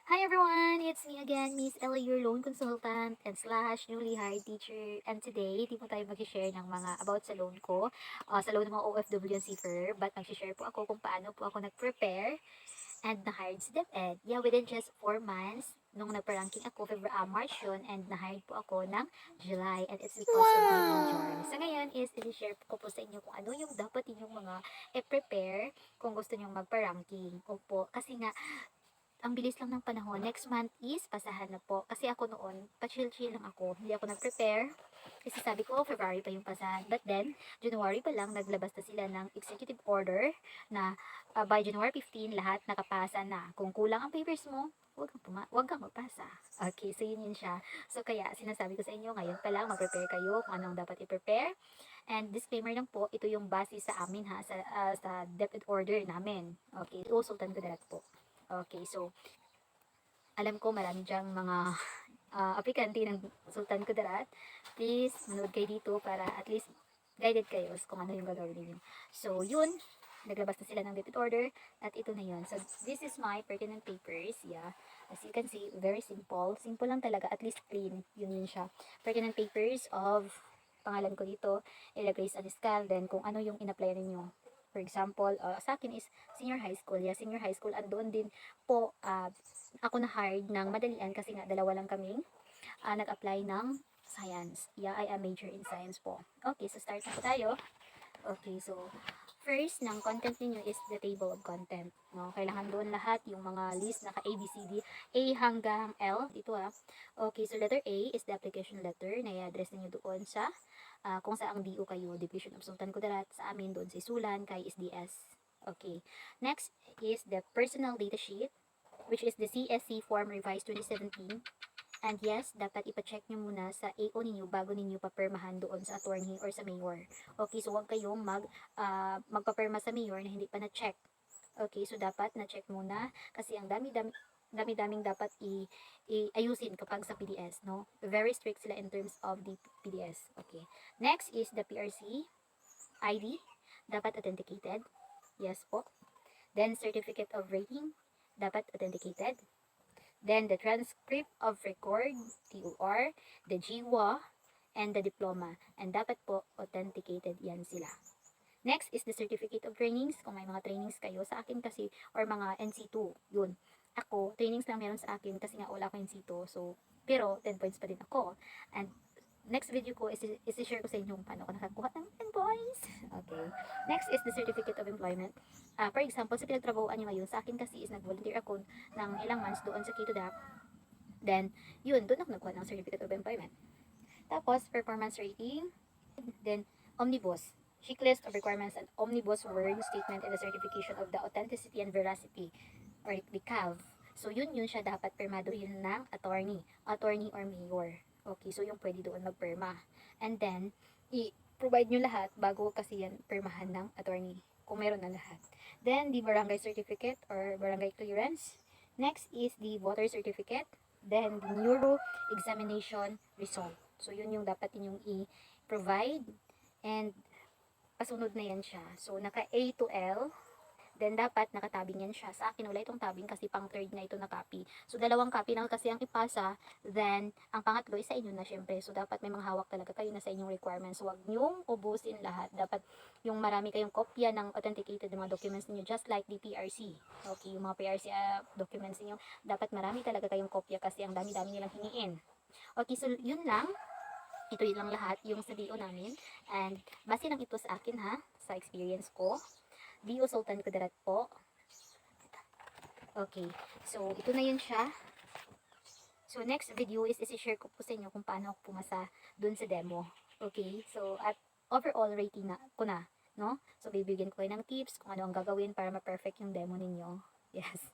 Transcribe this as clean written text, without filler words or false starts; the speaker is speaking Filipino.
Hi everyone! It's me again, Miss Ella, your loan consultant and slash newly hired teacher. And today, di po tayo mag-share ng mga about sa loan ko, sa loan ng mga OFW and seafarer. But mag-share po ako kung paano po ako nag-prepare and na-hired si DepEd. Yeah, within just 4 months, nung nagpa-ranking ako, March yun, and na-hired po ako ng July. And it's because of my major. So ngayon is, i-share ko po sa inyo kung ano yung dapat inyong mga i-prepare kung gusto nyong magpa-ranking. Opo, kasi nga, ang bilis lang ng panahon. Next month is pasahan na po. Kasi ako noon, pa-chill-chill lang ako. Hindi ako nag-prepare. Kasi sabi ko, February pa yung pasahan. But then, January pa lang, naglabas na sila ng executive order na by January 15, lahat nakapasa na. Kung kulang ang papers mo, wag kang magpasa. Okay, so yun siya. So kaya, sinasabi ko sa inyo, ngayon pa lang, mag-prepare kayo kung anong dapat i-prepare. And disclaimer lang po, ito yung base sa amin ha, sa DepEd order namin. Okay, usultan ko na po. Okay, so alam ko marami diyang mga aplikante ng Sultan Kudarat. Please, manood kayo dito para at least guided kayo kung ano yung gagawin niyo. So, yun. Naglabas na sila ng debit order at ito na yun. So, this is my pertinent papers. Yeah. As you can see, very simple. Simple lang talaga. At least clean. Yun siya. Pertinent papers of pangalan ko dito. Ilagay sa Aniscal. Then, kung ano yung in-apply ninyo. For example, sa akin is senior high school. Yeah, senior high school. Andoon din po, ako na hired ng madalian kasi nga dalawa lang kaming nag-apply ng science. Yeah, I am major in science po. Okay, so start na po tayo. Okay, so first ng content niyo is the table of content. No? Kailangan doon lahat yung mga list naka A, B, C, D, A hanggang L. Ito Okay, so letter A is the application letter na i-address niyo doon sa kung saang DO kayo, Division of Sultan Kudarat. Sa amin doon sa Isulan, kay SDS. Okay. Next is the personal data sheet, which is the CSC Form Revised 2017. And yes, dapat ipa-check nyo muna sa AO ninyo bago ninyo papermahan doon sa attorney or sa mayor. Okay, so huwag kayong magpaperma sa mayor na hindi pa na-check. Okay, so dapat na-check muna kasi ang dami-daming dapat ayusin kapag sa PDS, no? Very strict sila in terms of the PDS. Okay. Next is the PRC ID. Dapat authenticated. Yes po. Then certificate of rating. Dapat authenticated. Then the transcript of record, TOR, the GWA, and the diploma. And dapat po authenticated yan sila. Next is the certificate of trainings. Kung may mga trainings kayo sa akin kasi, or mga NC2, yun. Ako, trainings lang meron sa akin kasi nga wala ko NC2. So, pero 10 points pa din ako. And next video ko is i-share ko sa inyo kung paano ko nakakuha ng 10 points. Okay. Next is the certificate of employment. For example, sa pinagtrabahoan nyo ngayon, sa akin kasi is nag-volunteer ako ng ilang months doon sa KTODAP. Then, yun, doon ako nagkuha ng certificate of employment. Tapos, performance rating. Then, omnibus. Checklist of requirements and omnibus word statement and the certification of the authenticity and veracity, or the CAV. So, yun siya dapat permado yun ng attorney or mayor. Okay, so yung pwede doon magperma. And then, i-provide nyo lahat bago kasi yan permahan ng attorney kung meron na lahat. Then, the barangay certificate or barangay clearance. Next is the voter certificate. Then, the neuro examination result. So, yun yung dapat inyong i-provide. And, pasunod na yan siya. So, naka A to L. Then, dapat nakatabing yan siya. Sa akin, wala itong tabing kasi pang third na ito na copy. So, dalawang copy na kasi ang ipasa. Then, ang pangatlo is sa inyo na syempre. So, dapat may mga hawak talaga kayo na sa inyong requirements. Huwag nyong ubusin lahat. Dapat yung marami kayong kopya ng authenticated mga documents niyo just like the PRC. Okay, yung mga PRC documents niyo dapat marami talaga kayong kopya kasi ang dami-dami nilang hingiin. Okay, so yun lang. Ito yun lang lahat yung sa DO namin. And, base lang ito sa akin ha, sa experience ko. DO Sultan Kudarat po. Okay. So, ito na yun siya. So, next video is isi-share ko po sa inyo kung paano ako pumasa dun sa demo. Okay? So, at overall rating na ko na. No? So, bibigyan ko kayo ng tips kung ano ang gagawin para ma-perfect yung demo ninyo. Yes.